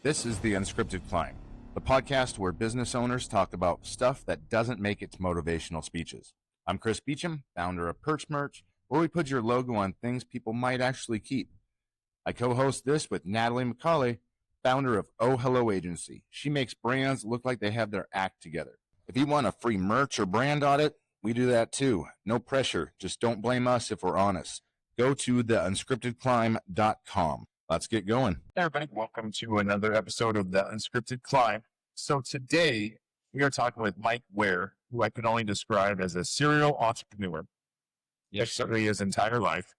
This is the Unscripted Climb, the podcast where business owners talk about stuff that doesn't make it to motivational speeches. I'm Chris Beecham, founder of Perch Merch, where we put your logo on things people might actually keep. I co-host this with Natalie McCauley, founder of Oh Hello Agency. She makes brands look like they have their act together. If you want a free merch or brand audit, we do that too. No pressure. Just don't blame us if we're honest. Go to theunscriptedclimb.com. Let's get going. Hey everybody, welcome to another episode of the Unscripted Climb. So today we are talking with Mike Ware, who I can only describe as a serial entrepreneur. Basically his entire life,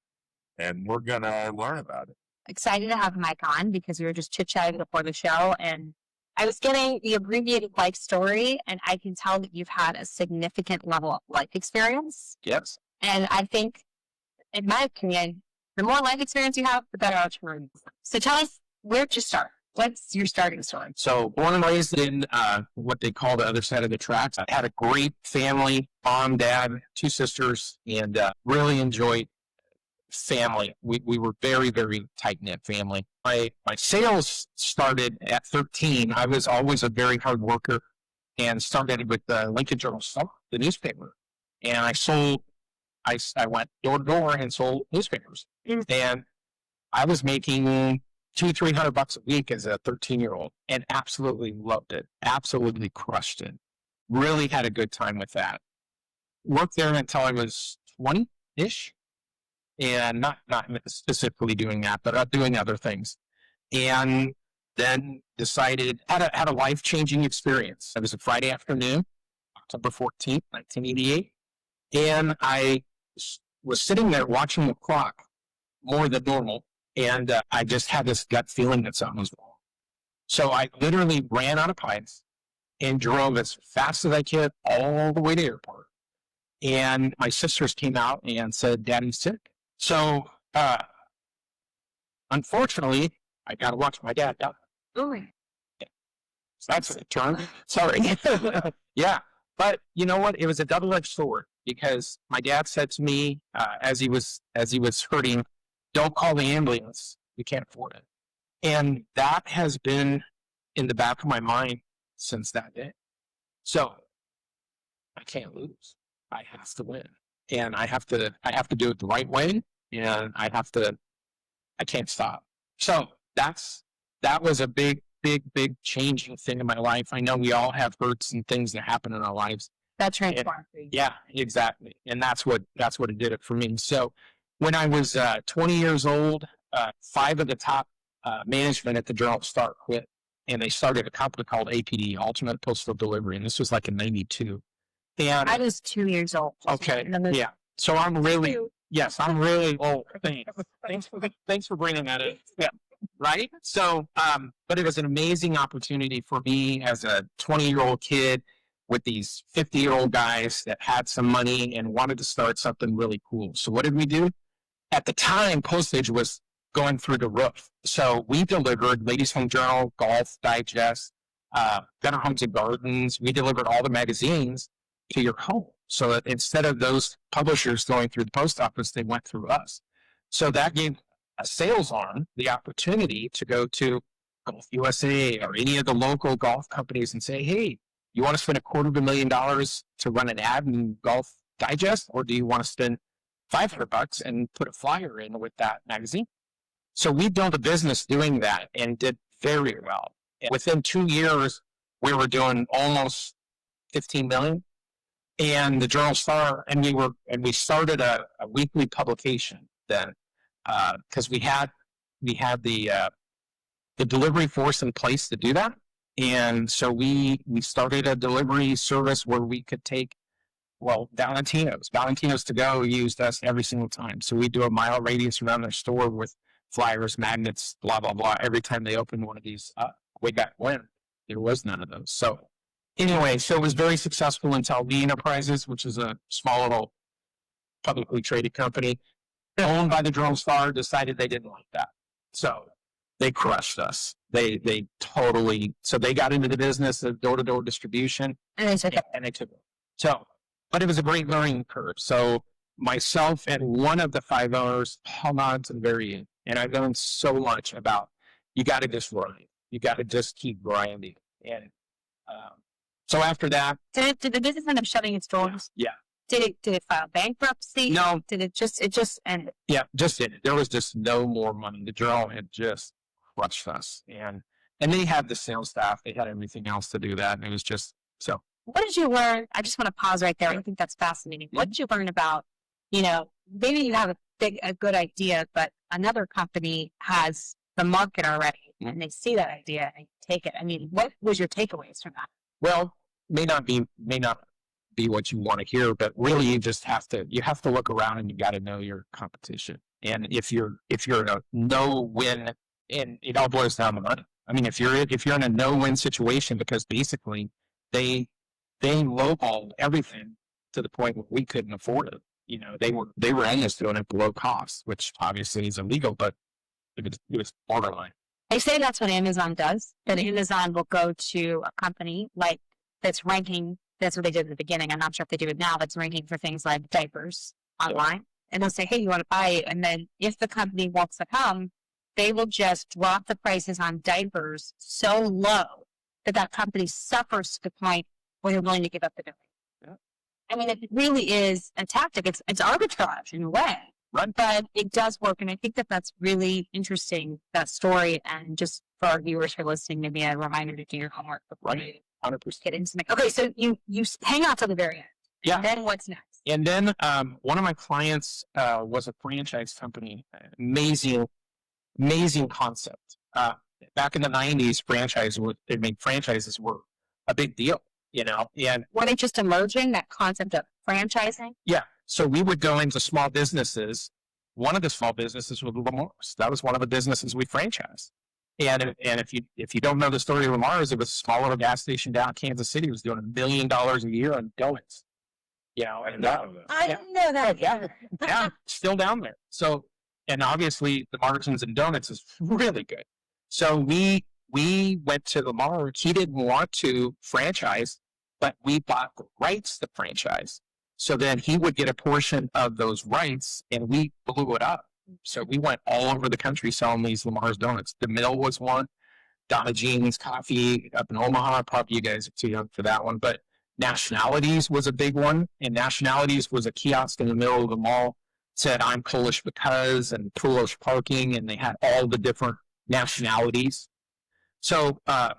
and we're gonna learn about it. Excited to have Mike on because we were just chit-chatting before the show, and I was getting the abbreviated life story, and I can tell that you've had a significant level of life experience. Yes. And I think, in my opinion, the more life experience you have, the better entrepreneur. So tell us, where'd you start? What's your starting story? So born and raised in what they call the other side of the tracks. I had a great family, mom, dad, two sisters, and really enjoyed family. We were very, very tight-knit family. My sales started at 13. I was always a very hard worker and started with the Lincoln Journal-Star, the newspaper. And I went door to door and sold newspapers. And I was making $200-300 a week as a 13-year-old and absolutely loved it. Absolutely crushed it. Really had a good time with that. Worked there until I was 20-ish. And not specifically doing that, but doing other things. And then decided, had a life-changing experience. It was a Friday afternoon, October 14th, 1988. And I was sitting there watching the clock more than normal. And I just had this gut feeling that something was wrong. So I literally ran out of pints and drove as fast as I could all the way to the airport. And my sisters came out and said, "Daddy's sick." So, unfortunately, I got to watch my dad die. Really? Yeah. So that's a term. Sorry. Yeah. But you know what? It was a double-edged sword because my dad said to me, as he was hurting, "Don't call the ambulance. We can't afford it." And that has been in the back of my mind since that day. So I can't lose. I have to win. And I have to do it the right way. And I can't stop. So that was a big changing thing in my life. I know we all have hurts and things that happen in our lives. That transformed. Yeah, exactly. And that's what it did it for me. So when I was 20 years old, 5 of the top management at the Journal-Star quit, and they started a company called APD, Ultimate Postal Delivery, and this was like in '92. And I was 2 years old. Okay. Yeah. So I'm really old. Thanks for bringing that in. Yeah. Right. So, but it was an amazing opportunity for me as a 20-year-old kid with these 50-year-old guys that had some money and wanted to start something really cool. So what did we do? At the time, postage was going through the roof. So we delivered Ladies Home Journal, Golf Digest, Better Homes and Gardens. We delivered all the magazines to your home. So that instead of those publishers going through the post office, they went through us. So that gave a sales arm the opportunity to go to Golf USA or any of the local golf companies and say, "Hey, you want to spend $250,000 to run an ad in Golf Digest, or do you want to spend $500 and put a flyer in with that magazine?" So we built a business doing that and did very well. And within 2 years, we were doing almost 15 million. And the Journal-Star, and we started a weekly publication then, because we had the delivery force in place to do that. And so we started a delivery service where we could take, Valentino's to go used us every single time. So we do a mile radius around their store with flyers, magnets, blah, blah, blah. Every time they opened one of these way back when, there was none of those. So anyway, so it was very successful until Lee Enterprises, which is a small little publicly traded company owned by the Journal-Star, decided they didn't like that. So they crushed us. They totally, so they got into the business of door-to-door distribution. And they took it. And they took it. So, but it was a great learning curve. So myself and one of the 5 owners hung on to the very end. And I learned so much about, you got to just run. You got to just keep grinding. And so after that, Did the business end up shutting its doors? yeah. Did it file bankruptcy? No. Did it just ended? Yeah, just it. There was just no more money. The journal had just crushed us. And they had the sales staff. They had everything else to do that. And it was just so. What did you learn? I just want to pause right there. I think that's fascinating. What did you learn about, maybe you have a good idea, but another company has the market already and they see that idea and take it. I mean, what was your takeaways from that? Well, may not be what you want to hear, but really you have to look around and you got to know your competition. And if you're in a no-win, and it all boils down to money. I mean, if you're in a no-win situation, because basically they lowballed everything to the point where we couldn't afford it. They were in this doing it below cost, which obviously is illegal, but it was borderline. I say that's what Amazon does. That Amazon will go to a company like that's ranking. That's what they did at the beginning. I'm not sure if they do it now. That's ranking for things like diapers online, and they'll say, "Hey, you want to buy it?" And then if the company wants to come, they will just drop the prices on diapers so low that company suffers to the point where they're willing to give up the domain. Yeah. I mean, it really is a tactic. It's arbitrage in a way. Right. But it does work, and I think that's really interesting, that story. And just for our viewers who are listening, maybe a reminder to do your homework before you 100%. get into it. Okay, so you hang out till the very end. Yeah. And then what's next? And then one of my clients was a franchise company. Amazing concept. Back in the 90s, franchises were a big deal, and Were they just emerging, that concept of franchising? yeah. So we would go into small businesses. One of the small businesses was Lamar's. That was one of the businesses we franchised. And if you don't know the story of Lamar's, it was a small little gas station down in Kansas City. It was doing $1 million a year on donuts. And I didn't know that. yeah, still down there. So, and obviously the margins in donuts is really good. So we went to Lamar. He didn't want to franchise, but we bought the rights to franchise. So then he would get a portion of those rights, and we blew it up. So we went all over the country selling these Lamar's donuts. The Mill was one. Donna Jean's Coffee up in Omaha. Probably you guys are too young for that one. But Nationalities was a big one. And Nationalities was a kiosk in the middle of the mall. Said, "I'm Polish because," and Polish parking. And they had all the different nationalities. So I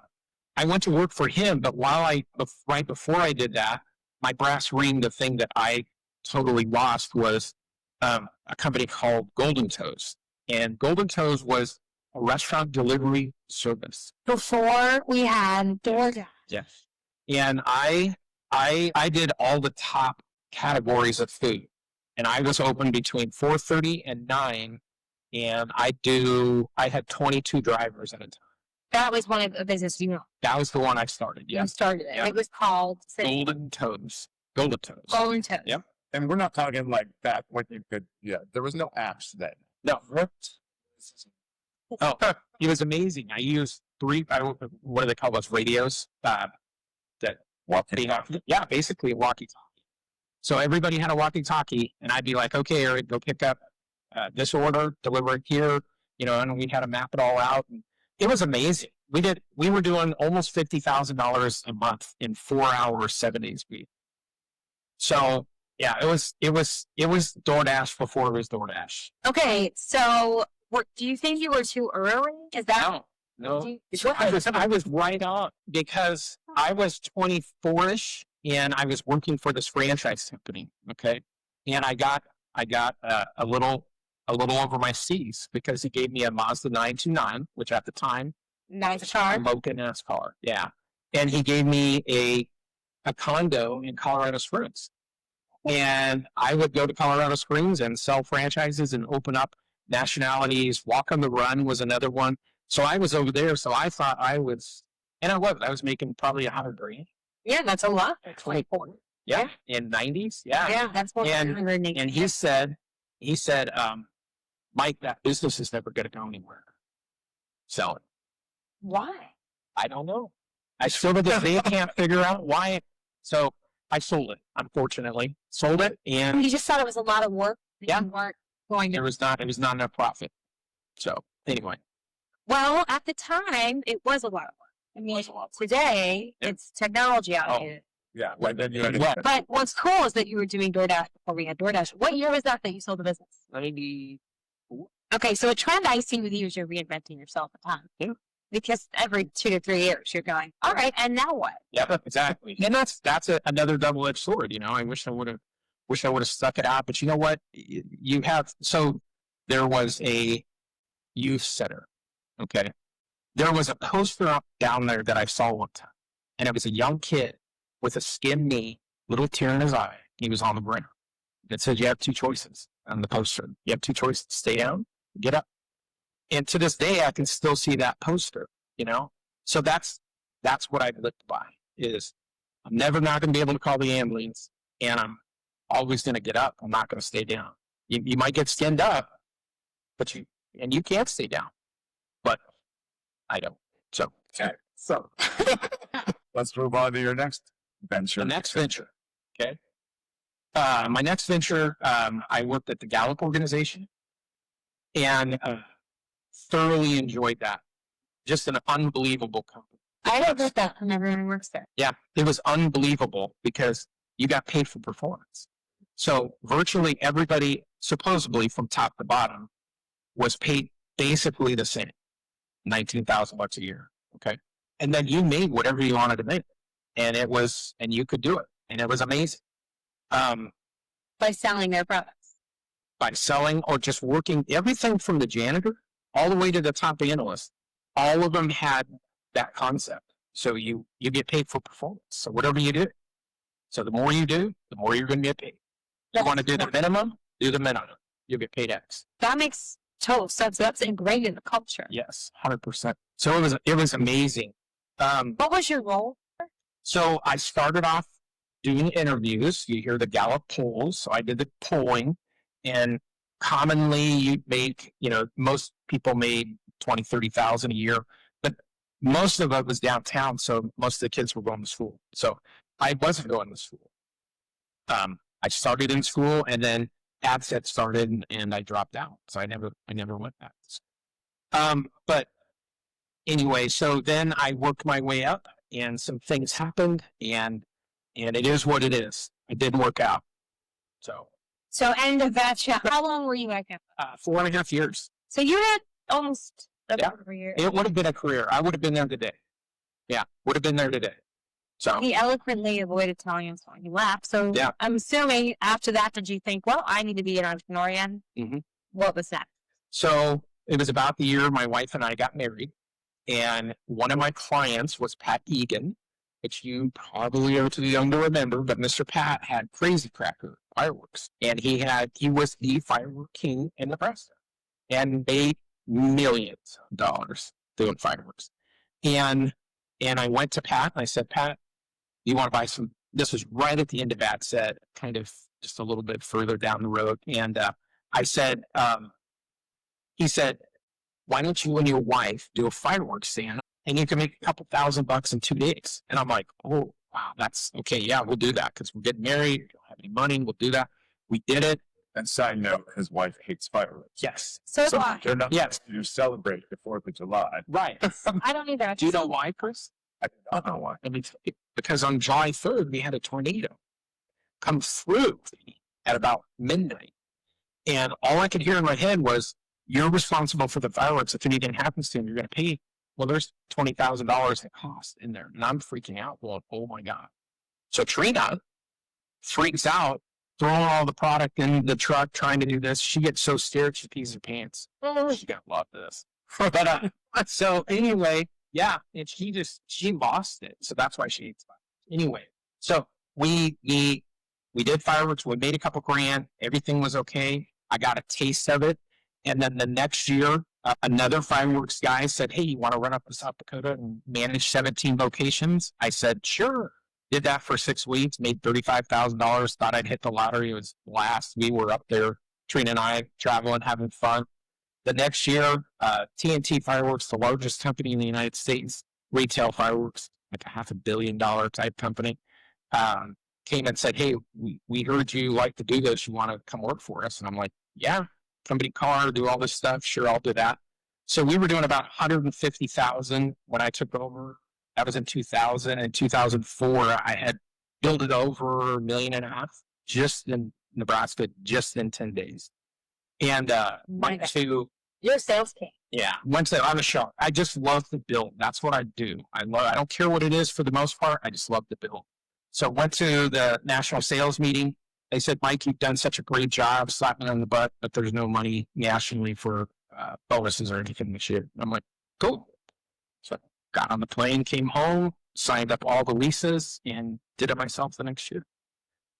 went to work for him. But right before I did that, my brass ring, the thing that I totally lost was a company called Golden Toes. And Golden Toes was a restaurant delivery service. Before we had DoorDash. Yes. And I did all the top categories of food. And I was open between 4:30 and 9. And I had 22 drivers at a time. That was one of the business That was the one I started. You Yes. started it. Yeah. It was called Golden Toes. Golden Toes. Golden Toes. Yep. And we're not talking like that when you could, there was no apps then. No. Oh, it was amazing. I used what do they call those radios? Yeah, basically a walkie-talkie. So everybody had a walkie-talkie, and I'd be like, "Okay, Eric, go pick up this order, deliver it here," and we had to map it all out. And it was amazing. We were doing almost $50,000 a month in 4 hours, 7 days a week. So yeah, it was DoorDash before it was DoorDash. Okay, so do you think you were too early? Is that no? I was right on, because I was 24ish and I was working for this franchise company. Okay, and I got a little over my skis, because he gave me a Mazda 929, which at the time, nice car, Mocha ass car. Yeah, and he gave me a condo in Colorado Springs. And I would go to Colorado Springs and sell franchises and open up Nationalities. Walk on the Run was another one. So I was over there. So I thought I was making probably $100,000. Yeah, that's a lot. 24. Yeah. In 90s. Yeah. Yeah, that's what. And he said, "Mike, that business is never going to go anywhere. Sell it." Why? I don't know. I still to this day can't figure out why. So I sold it, unfortunately. Sold it, and you just thought it was a lot of work. Yeah. You weren't going to. it was not enough profit. So anyway. Well, at the time, it was a lot of work. I mean, today, it's technology out here. Yeah. Well, then you had But what's cool is that you were doing DoorDash before we had DoorDash. What year was that you sold the business? 90. Okay, so a trend I see with you is you're reinventing yourself a ton. Yeah. Because every 2 to 3 years, you're going, all right, and now what? Yeah, exactly. And that's another double-edged sword. I wish I would have stuck it out. But you know what? You have, so there was a youth center. Okay. There was a poster up down there that I saw one time, and it was a young kid with a skinned knee, little tear in his eye. He was on the ground. It said you have two choices on the poster. You have two choices: stay down, get up. And to this day, I can still see that poster. So that's what I lived by. Is I'm never not going to be able to call the ambulance, and I'm always going to get up. I'm not going to stay down. You might get skinned up, but you can't stay down. But I don't. So let's move on to your next venture. the next venture. Okay. My next venture, I worked at the Gallup organization, and thoroughly enjoyed that. Just an unbelievable company. I don't get that when everyone works there. Yeah, it was unbelievable because you got paid for performance. So virtually everybody, supposedly from top to bottom, was paid basically the same, $19,000 a year. Okay, and then you made whatever you wanted to make, and you could do it, and it was amazing. By selling their products. By selling or just working, everything from the janitor all the way to the top analyst, all of them had that concept. So you get paid for performance. So whatever you do. So the more you do, the more you're going to get paid. You want to do the minimum, do the minimum. You'll get paid X. That makes total sense. That's ingrained in the culture. Yes, 100%. So it was amazing. What was your role? So I started off doing interviews. You hear the Gallup polls. So I did the polling, and commonly you make, most people made 20, 30,000 a year, but most of it was downtown. So most of the kids were going to school. So I wasn't going to school. I started in school, and then ad set started, and I dropped out. So I never went back. But anyway, so then I worked my way up, and some things happened, and it is what it is. It didn't work out. So end of that chat. How long were you at Gallup? 4.5 years. So you had almost Yeah. over a year. It would have been a career. I would have been there today. Yeah, would have been there today. So He eloquently avoided telling us when he left. So Yeah. I'm assuming after that, did you think, well, I need to be an entrepreneur again? Mhm. What was that? So it was about the year my wife and I got married, and one of my clients was Pat Egan, which you probably are too young to remember, but Mr. Pat had Crazy Cracker fireworks, and he was the firework king in Nebraska, and made millions of dollars doing fireworks. And I went to Pat and I said, Pat, you want to buy some? This was right at the end of ad set, kind of just a little bit further down the road. And I said, he said, why don't you and your wife do a fireworks stand, and you can make a couple $1,000 in 2 days? And I'm like, oh, wow, that's okay. Yeah, we'll do that because we're getting married. We don't have any money. We'll do that. We did it. And side note, his wife hates fireworks. Yes. So, So why? they're not Yes. you celebrate the 4th of July. Right. I don't either. Do you know why, Chris? I don't know why. Let me tell you. Because on July 3rd, we had a tornado come through at about midnight. And all I could hear in my head was, you're responsible for the fireworks. If anything happens to them, you're going to pay. Well, there's $20,000 in cost in there. And I'm freaking out. Well, oh my God. So Trina freaks out, throwing all the product in the truck, trying to do this. She gets so scared, she pees her pants. She got a lot of this. But so anyway, yeah, and she lost it. So that's why she hates fireworks. Anyway, so we did fireworks. We made a couple grand. Everything was okay. I got a taste of it. And then the next year, another fireworks guy said, hey, you want to run up to South Dakota and manage 17 locations? I said, sure. Did that for 6 weeks, made $35,000, thought I'd hit the lottery. It was blast. We were up there, Trina and I, traveling, having fun. The next year, TNT Fireworks, the largest company in the United States, retail fireworks, like a $500 million type company, came and said, hey, we heard you like to do this. You want to come work for us? And I'm like, yeah, company car, do all this stuff. Sure, I'll do that. So we were doing about 150,000 when I took over. That was in 2000. In 2004, I had built it over $1.5 million just in Nebraska, just in 10 days. And went to You're a sales king. I'm a shark. I just love to build. That's what I do. I don't care what it is for the most part. I just love to build. So went to the national sales meeting. They said, Mike, you've done such a great job, slapping on the butt, but there's no money nationally for bonuses or anything this year. I'm like, cool. So I got on the plane, came home, signed up all the leases, and did it myself the next year.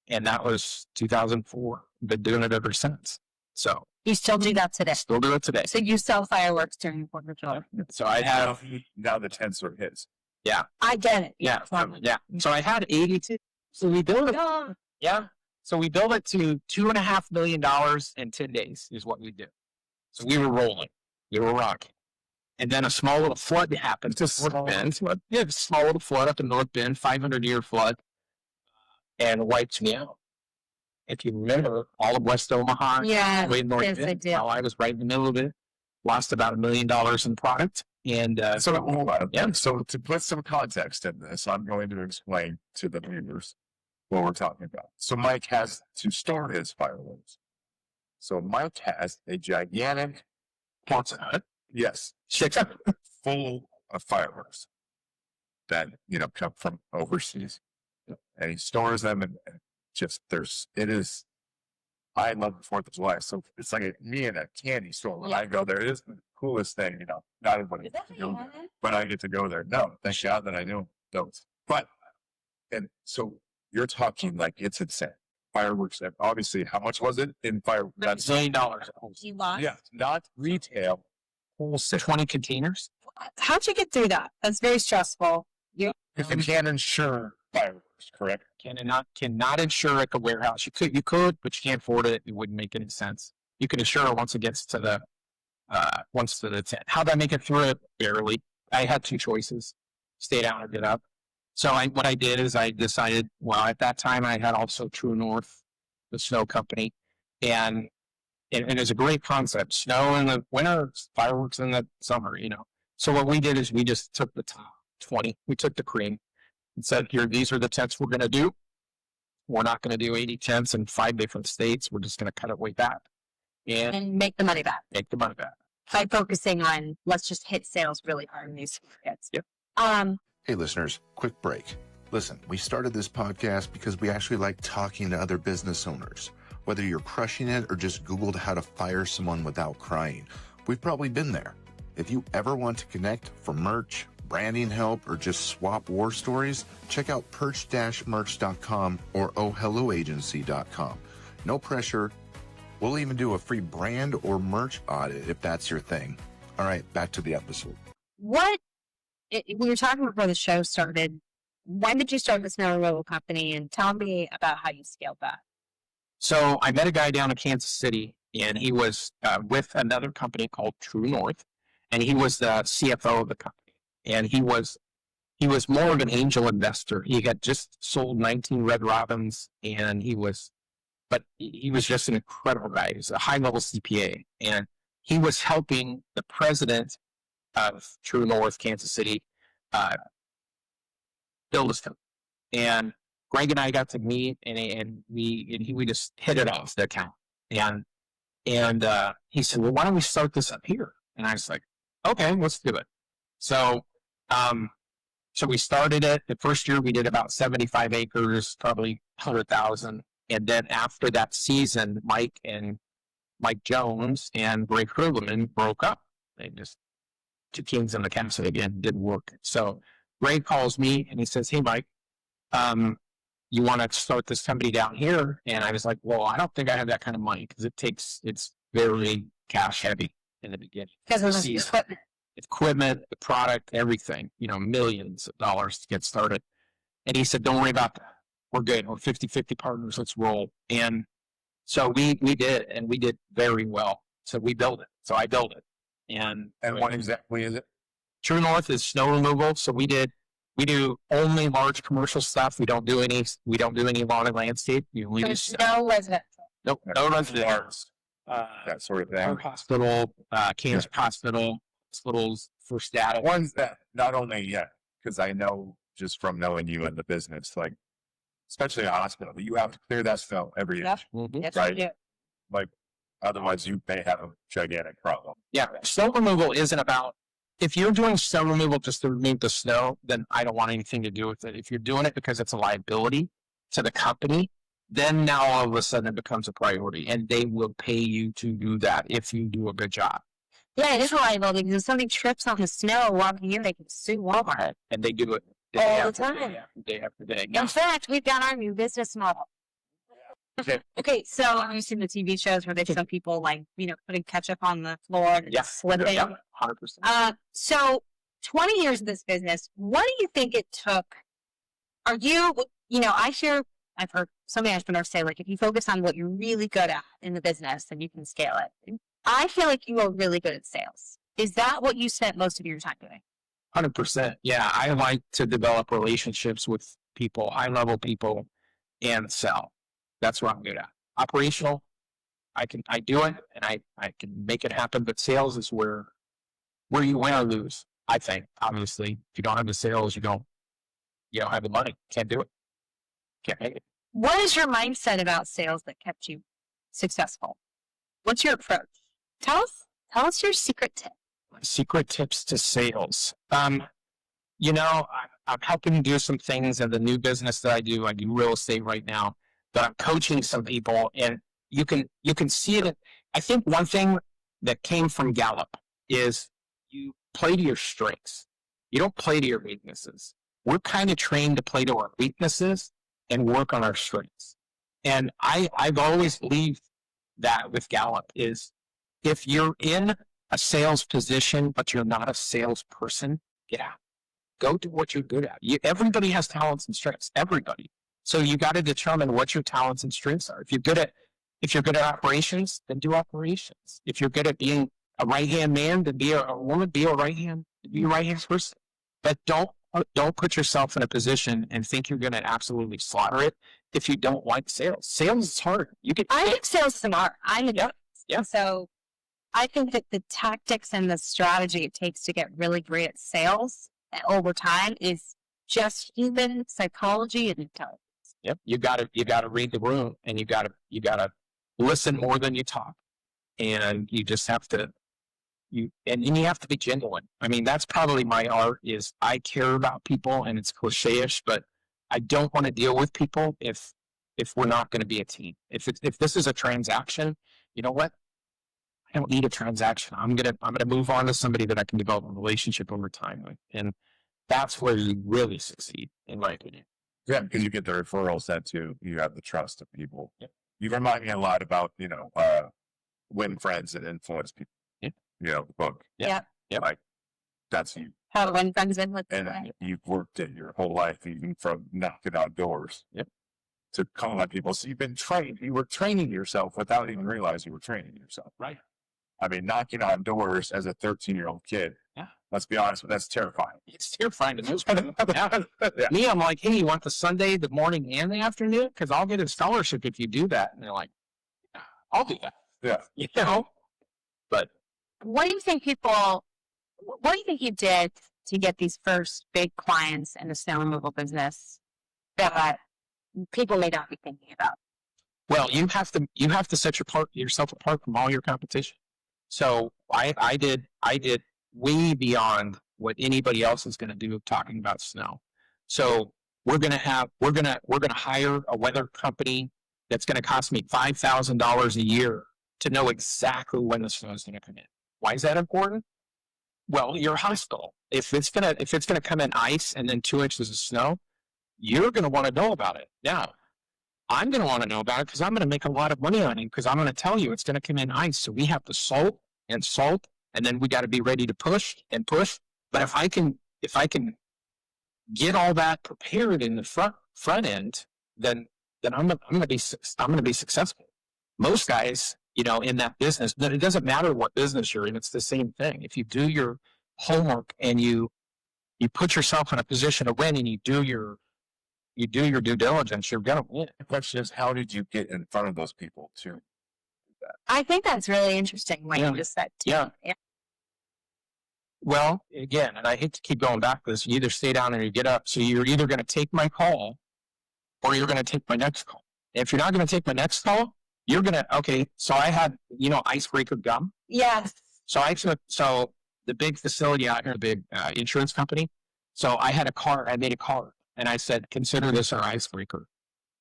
And that was 2004. Been doing it ever since. So You still do that today. still do it today. So you sell fireworks during the 4th of July. So I have, Now the tents are his. I get it. yeah. So I had 82. So we built it. Oh, Yeah. So we built it to $2.5 million in 10 days is what we did. So we were rolling. We were rocking. And then a small little flood happened. Just North Bend. Yeah, a small little flood up in North Bend, 500-year flood, and wiped me out. If you remember, all of West Omaha, yeah. way north Yes, I Bend, do. how I was right in the middle of it, lost about $1 million in product. And So hold on. Yeah. So to put some context in this, I'm going to explain to the viewers what we're talking about. So Mike has to store his fireworks. So Mike has a gigantic, yes, full of fireworks that, come from overseas. And he stores them and just I love the 4th of July. So it's like me in a candy store. When I go there, it is the coolest thing, not everybody Is that gets to go what you there, had? but I get to go there. No, thank God that I know those. But, and so you're talking like it's insane. Fireworks, obviously, how much was it in fireworks? that's $1 million. You lost? Yeah, not retail, wholesale. 20 containers. How'd you get through that? That's very stressful. Because you can't insure fireworks, correct? Cannot insure at the warehouse. You could, but you can't afford it. It wouldn't make any sense. You can insure it once it gets to the tent. How'd I make it through it? Barely. I had two choices: stay down or get up. So what I did is I decided. Well, at that time I had also True North, the snow company, and it's a great concept. Snow in the winter, fireworks in the summer. So what we did is we just took the top 20. We took the cream and said, here, these are the tents we're going to do. We're not going to do 80 tents in 5 different states. We're just going to cut it way back and make the money back make the money back. by focusing on let's just hit sales really hard in these markets. Yep. Hey, listeners, quick break. Listen, we started this podcast because we actually like talking to other business owners. Whether you're crushing it or just Googled how to fire someone without crying, we've probably been there. If you ever want to connect for merch, branding help, or just swap war stories, check out perch-merch.com or ohhelloagency.com. No pressure. We'll even do a free brand or merch audit if that's your thing. All right, back to the episode. We were talking before the show started. When did you start the snow removal company? And tell me about how you scaled that. So I met a guy down in Kansas City, and he was with another company called True North, and he was the CFO of the company. And he was more of an angel investor. He had just sold 19 Red Robins, and he was just an incredible guy. He was a high-level CPA, and he was helping the president of True North, Kansas City, build this company. And Greg and I got to meet, and we just hit it off the account. And he said, well, why don't we start this up here? And I was like, okay, let's do it. So we started it. The first year we did about 75 acres, probably 100,000. And then after that season, Mike Jones and Greg Hurleman broke up. They just two kings in the castle again, didn't work. So Greg calls me and he says, hey, Mike, you want to start this company down here? And I was like, well, I don't think I have that kind of money because it's very cash heavy in the beginning. Because of the Season. Equipment, the product, everything, millions of dollars to get started. And he said, don't worry about that. We're good. We're 50-50 partners. Let's roll. And so we did, and we did very well. So we built it. So I built it. And what exactly is it? True North is snow removal. So we do only large commercial stuff. We don't do any lawn and landscape. We only do no residential. Nope, no residential. That sort of thing. Hospital, cancer hospital, little first data. Ones that not only, because I know just from knowing you in the business, like, especially a hospital, you have to clear that snow every year. Yep. Mhm. Yes, Right. we do. Like, otherwise you may have a gigantic problem. Yeah, snow removal isn't about, if you're doing snow removal just to remove the snow, then I don't want anything to do with it. If you're doing it because it's a liability to the company, then now all of a sudden it becomes a priority and they will pay you to do that if you do a good job. Yeah, it is a liability because if somebody trips on the snow walking in, they can sue Walmart. And they do it All the after time. day after day. In fact, we've got our new business model. Okay. Okay, so I've seen the TV shows where they show people like, putting ketchup on the floor and Yeah. slipping. Yeah, 100%. So 20 years of this business, what do you think it took? Are you, I've heard so many entrepreneurs say, like, if you focus on what you're really good at in the business, then you can scale it. I feel like you are really good at sales. Is that what you spent most of your time doing? 100%. Yeah, I like to develop relationships with people, high level people, and sell. That's what I'm good at. Operational, I do it and I can make it happen, but sales is where you win or lose. I think, obviously, if you don't have the sales, you don't have the money. Can't do it. Can't make it. What is your mindset about sales that kept you successful? What's your approach? Tell us your secret tip. Secret tips to sales. I'm helping do some things in the new business that I do. I do real estate right now, but I'm coaching some people, and you can see it. I think one thing that came from Gallup is you play to your strengths. You don't play to your weaknesses. We're kind of trained to play to our weaknesses and work on our strengths. And I've always believed that with Gallup is if you're in a sales position, but you're not a salesperson, get out. Go do what you're good at. Everybody has talents and strengths. Everybody. So you got to determine what your talents and strengths are. If you're good at operations, then do operations. If you're good at being a right-hand man, then be a woman, be a right-hand person. But don't put yourself in a position and think you're going to absolutely slaughter it if you don't like sales. Sales is hard. I think sales is art. Yeah. So I think that the tactics and the strategy it takes to get really great at sales over time is just human psychology and intelligence. Yep. You got to read the room, and you got to listen more than you talk, and you just have to you have to be genuine. I mean, that's probably my art is I care about people, and it's cliche-ish, but I don't want to deal with people if we're not going to be a team. If this is a transaction, you know what? I don't need a transaction. I'm gonna move on to somebody that I can develop a relationship over time with, and that's where you really succeed, in my opinion. Yeah, because you get the referrals that too. You have the trust of people. Yep. You remind me a lot about, win friends and influence people. Yep. The book. Yeah. Yep. Like that's you. How to win friends and And you've worked it your whole life, even from knocking on doors. Yep. To calling on people. So you've been trained. You were training yourself without even realizing you were training yourself. Right. I mean, knocking on doors as a 13-year-old kid. Yeah. Let's be honest, that's terrifying. It's terrifying to most people. Yeah. Yeah. Me, I'm like, hey, you want the Sunday, the morning, and the afternoon? Because I'll get a scholarship if you do that. And they're like, yeah, I'll do that. Yeah. But what do you think you did to get these first big clients in the snow removal business that people may not be thinking about? well, you have to set yourself apart from all your competition. So I did way beyond what anybody else is going to do talking about snow. So we're going to hire a weather company that's going to cost me $5,000 a year to know exactly when the snow is going to come in. Why is that important? Well, you're a hospital. If it's gonna come in ice and then 2 inches of snow, you're going to want to know about it. Now, I'm going to want to know about it because I'm going to make a lot of money on it because I'm going to tell you it's going to come in ice. So we have to salt, and then we got to be ready to push and push. But if I can get all that prepared in the front end, then I'm going to be successful. Most guys, in that business, but it doesn't matter what business you're in. It's the same thing. If you do your homework and you put yourself in a position to win and you do your due diligence, you're going to win. The question is, how did you get in front of those people to do that? I think that's really interesting what you just said. Too. Yeah. Well, again, and I hate to keep going back to this, you either stay down or you get up. So you're either going to take my call or you're going to take my next call. If you're not going to take my next call, you're going to, okay. So I had, icebreaker gum. Yes. So the big facility out here, the big insurance company. So I had I made a card and I said, consider this our icebreaker.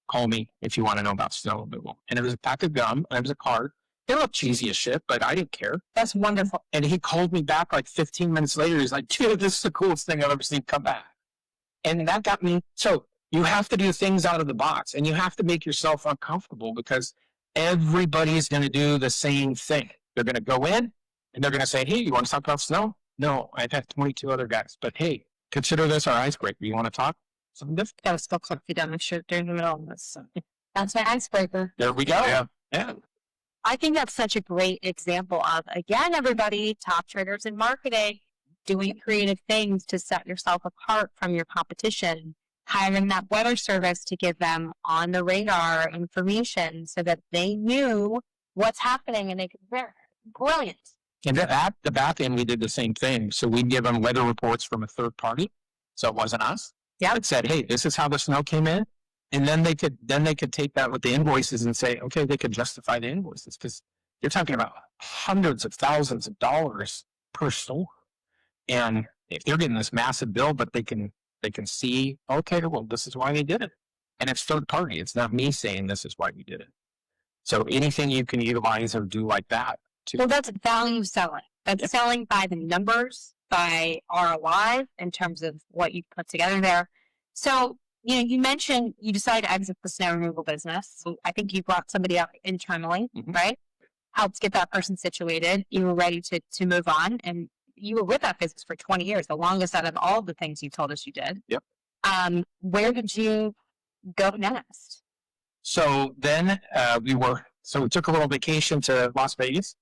Call me if you want to know about snow removal. And it was a pack of gum and it was a card. It looked cheesy as shit, but I didn't care. That's wonderful. And he called me back like 15 minutes later. He's like, dude, this is the coolest thing I've ever seen. Come back. And that got me. So you have to do things out of the box and you have to make yourself uncomfortable because everybody's going to do the same thing. They're going to go in and they're going to say, hey, you want to talk about snow? No, I've had 22 other guys, but hey, consider this our icebreaker. You want to talk? Something different? That was still coffee down my shirt during the middle of this. So. That's my icebreaker. There we go. Yeah. I think that's such a great example of, again, everybody, top traders in marketing, doing creative things to set yourself apart from your competition, hiring that weather service to give them on the radar information so that they knew what's happening and they could prepare. Brilliant. And at the back end, we did the same thing. So we'd give them weather reports from a third party. So it wasn't us. Yeah. It said, hey, this is how the snow came in. And then they could take that with the invoices and say, okay, they could justify the invoices because you're talking about hundreds of thousands of dollars per store. And if they're getting this massive bill, but they can see, okay, well, this is why they did it. And it's third party. It's not me saying this is why we did it. So anything you can utilize or do like that. Well, that's value selling. That's selling by the numbers, by ROI in terms of what you put together there. So, you mentioned you decided to exit the snow removal business. So I think you brought somebody up internally, right? Helped get that person situated. You were ready to move on. And you were with that business for 20 years, the longest out of all the things you told us you did. Yep. Where did you go next? So then we took a little vacation to Las Vegas.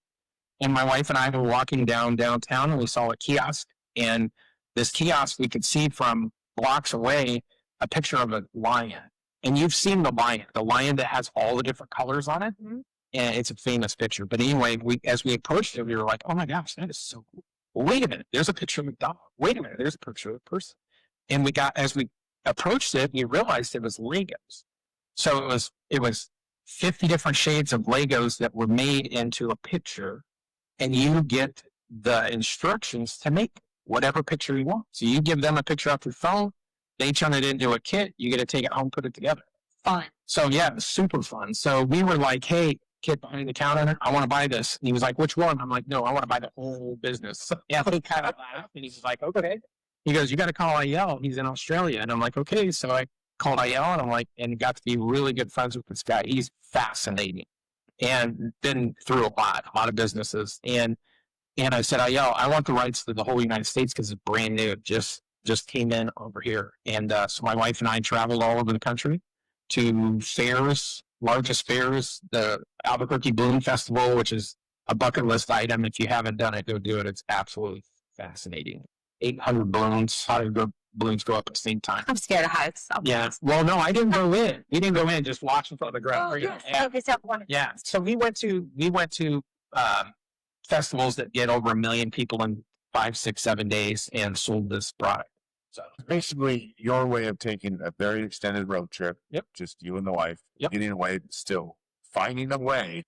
And my wife and I were walking downtown and we saw a kiosk. And this kiosk, we could see from blocks away a picture of a lion. And you've seen the lion that has all the different colors on it. Mm-hmm. And it's a famous picture. But anyway, as we approached it, we were like, oh my gosh, that is so cool. Well, wait a minute, there's a picture of a dog. Wait a minute, there's a picture of a person. And as we approached it, we realized it was Legos. So it was 50 different shades of Legos that were made into a picture. And you get the instructions to make whatever picture you want. So you give them a picture off your phone, they turn it into a kit, you get to take it home, put it together. Fun. So yeah, it was super fun. So we were like, hey, kid behind the counter, I want to buy this. And he was like, which one? I'm like, no, I want to buy the whole business. Yeah, he kind of laughed and he's like, okay. He goes, you got to call IL. He's in Australia. And I'm like, okay. So I called IL and I'm like, and got to be really good friends with this guy. He's fascinating and been through a lot of businesses. And I said, IL, I want the rights to the whole United States because it's brand new. It just came in over here. And so my wife and I traveled all over the country to fairs, largest fairs, the Albuquerque Balloon Festival, which is a bucket list item. If you haven't done it, go do it. It's absolutely fascinating. 800 balloons. How did the balloons go up at the same time? I'm scared of heights. Yeah. Well, no, I didn't go in. We didn't go in. Just watch from the ground. Oh, yes. Okay, so yeah. So we went to festivals that get over 1 million people in 5, 6, 7 days and sold this product. So basically, your way of taking a very extended road trip, just you and the wife, getting away, still finding a way,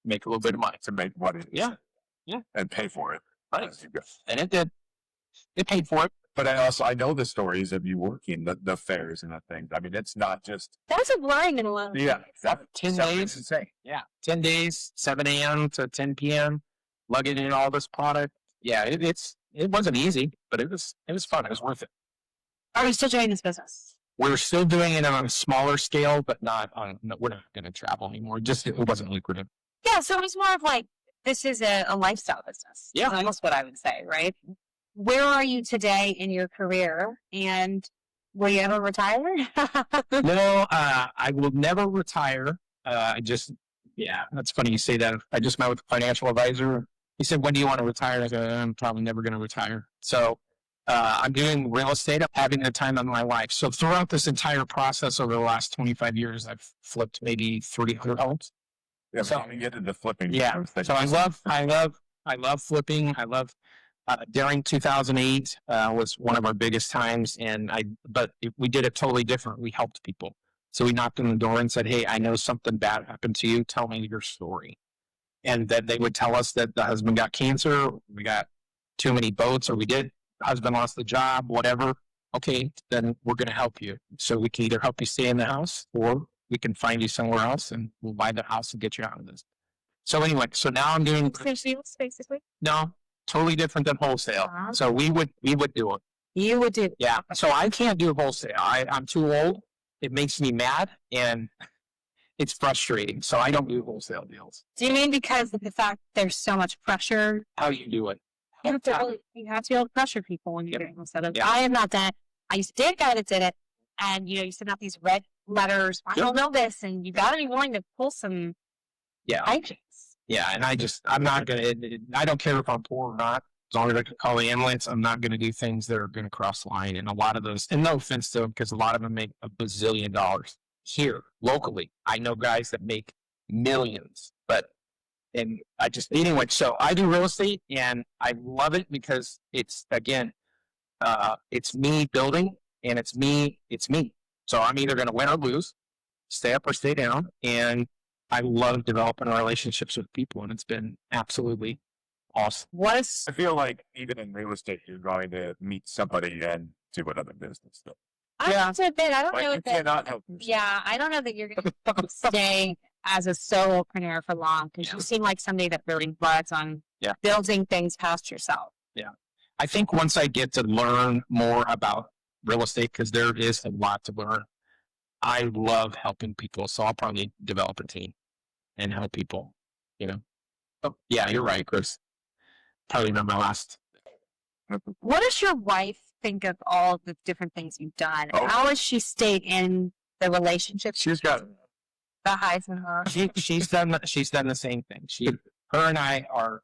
make a little bit of money to make money, yeah, and pay for it. Right, and it did. It paid for it. But I know the stories of you working the fairs and the things. I mean, it's not just that's a grind in a lot. Yeah, 10 days. Insane. Yeah, 10 days, 7 a.m. to 10 p.m. Lugging in all this product. Yeah, it wasn't easy, but it was fun. It was worth it. Are we still doing this business? We're still doing it on a smaller scale, but not on. No, we're not going to travel anymore. Just it wasn't lucrative. Yeah, so it was more of like this is a lifestyle business. Yeah, that's almost what I would say, right? Where are you today in your career, and will you ever retire? No, I will never retire. That's funny you say that. I just met with a financial advisor. He said, when do you want to retire? I said, I'm probably never going to retire. So I'm doing real estate. I'm having the time of my life. So throughout this entire process over the last 25 years, I've flipped maybe 300 homes. Yeah, so you get into flipping. Yeah. So I love flipping. I love during 2008 was one of our biggest times, but we did it totally different. We helped people. So we knocked on the door and said, "Hey, I know something bad happened to you. Tell me your story." And then they would tell us that the husband got cancer, we got too many boats, or husband lost the job, whatever. Okay, then we're going to help you. So we can either help you stay in the house, or we can find you somewhere else and we'll buy the house and get you out of this. So anyway, so now I'm doing Sales, basically. no, totally different than wholesale. Uh-huh. So we would do it. You would do. Yeah. So I can't do wholesale. I'm too old. It makes me mad and it's frustrating. So I don't do wholesale deals. Do you mean because of the fact there's so much pressure? How you do it? You have to be able to pressure people when you're doing wholesale. Yeah. I am not that. I used to date a guy that did it, and you send out these red letters. I don't know this, and you got to be willing to pull some actions. Yeah, and I'm not going to, I don't care if I'm poor or not. As long as I can call the ambulance, I'm not going to do things that are going to cross the line. And a lot of those, and no offense to them, because a lot of them make $1 bazillion here locally. I know guys that make millions, anyway, so I do real estate and I love it because it's, again, it's me building and it's me. So I'm either going to win or lose, stay up or stay down. And I love developing relationships with people, and it's been absolutely awesome. I feel like even in real estate, you're going to meet somebody and do another business. Though. I have to admit, I don't Like, know you cannot help yourself. Yeah, I don't know that you're going to stay as a solopreneur for long, because you seem like somebody that really runs on building things past yourself. Yeah. I think once I get to learn more about real estate, because there is a lot to learn, I love helping people. So I'll probably develop a team and help people, Oh, yeah, you're right, Chris. Probably not my last. What does your wife think of all the different things you've done? Oh. How has she stayed in the relationship? She's got The highs and lows. she's done the same thing. Her and I are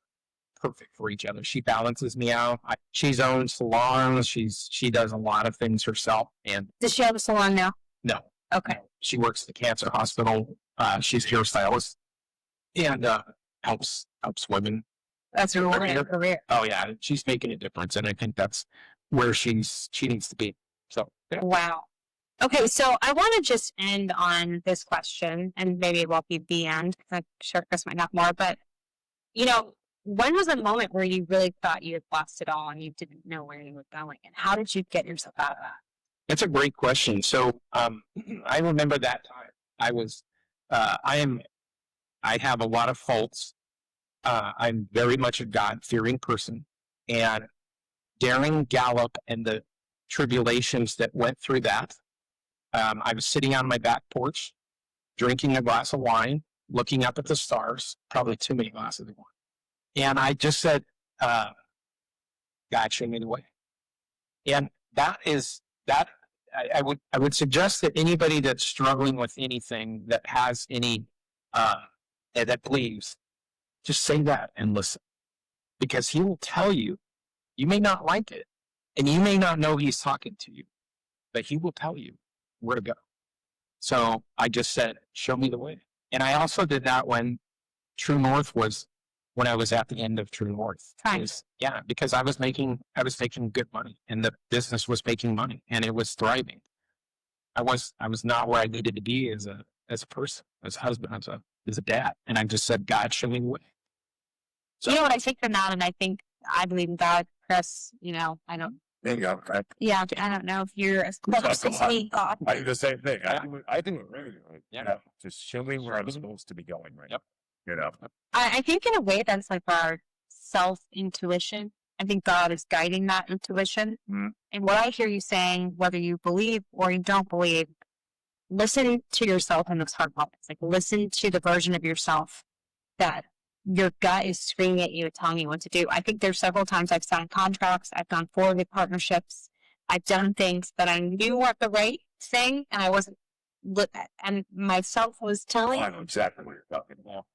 perfect for each other. She balances me out. She's owned salons. She does a lot of things herself. And Does she have a salon now? no, Okay. she works at the cancer hospital. She's a hairstylist and helps women. That's her career. Oh yeah, she's making a difference, and I think that's where she needs to be. So yeah. Wow. Okay, so I want to just end on this question, and maybe it won't be the end, because I'm sure Chris might have more, but, when was a moment where you really thought you had lost it all and you didn't know where you were going, and how did you get yourself out of that? That's a great question. So I remember that time. I have a lot of faults. I'm very much a God-fearing person, and during Gallup and the tribulations that went through that, I was sitting on my back porch, drinking a glass of wine, looking up at the stars, probably too many glasses of wine. And I just said, God, show me the way. And I would suggest that anybody that's struggling with anything, that has any, that believes, just say that and listen, because he will tell you. You may not like it, and you may not know he's talking to you, but he will tell you where to go. So I just said, show me the way. And I also did that when True North was, when I was at the end of True North. Yeah, because I was making good money, and the business was making money, and it was thriving. I was not where I needed to be as a person, as a husband, as a dad. And I just said, God, show me the way. So, what I take from that, and I believe in God, Chris, I don't. There you go. Right? Yeah, I don't know if you're as close as me, God. I do the same thing. I do it regularly. Yeah. Just show me where I'm supposed to be going. Right. Yep. I think in a way that's like our self-intuition. I think God is guiding that intuition. Mm-hmm. And what I hear you saying, whether you believe or you don't believe, listen to yourself in those hard moments. Like, listen to the version of yourself that your gut is screaming at you, telling you what to do. I think there's several times I've signed contracts, I've gone forward with partnerships, I've done things that I knew weren't the right thing, and I wasn't, and myself was telling. I know exactly what you're talking about.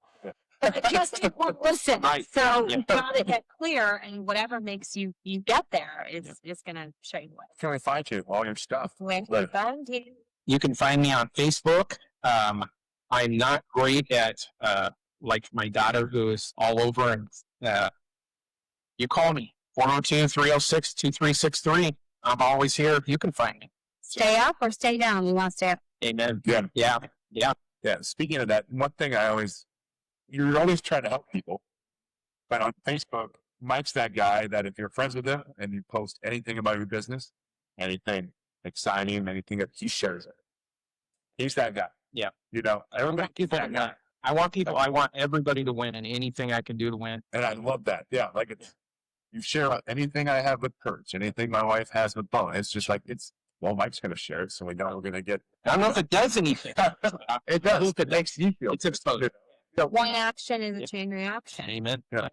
Just listen. Right. So Yeah. you've got to get clear, and whatever makes you get there is going to show you what. Can we find you all your stuff? When Later. found you. you can find me on Facebook. I'm not great at, like my daughter, who is all over, and you call me 402-306-2363. I'm always here. You can find me. Stay up or stay down? You want to stay up? Amen. Yeah. Yeah. Yeah. Yeah. Speaking of that, one thing you're always trying to help people. But on Facebook, Mike's that guy that if you're friends with him and you post anything about your business, anything exciting, anything that he shares it. He's that guy. Yeah. Everybody keep that guy. I want everybody to win and anything I can do to win. And I love that. Yeah. Like you share anything I have with Perch, anything my wife has with Bone. It's just like, Mike's going to share it. So we know we're going to get. I don't know if it does anything. It does. It makes you feel. It's exposure. One action is a chain reaction. Amen. Yeah.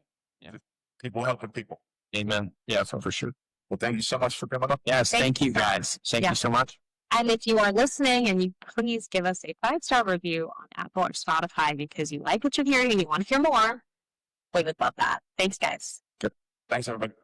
People helping people. Amen. Yeah, for sure. Well, thank you so much for coming up. Yes, thank you guys. Thank you so much. And if you are listening, and you please give us a 5-star review on Apple or Spotify because you like what you're hearing and you want to hear more, we would love that. Thanks, guys. Thanks, everybody.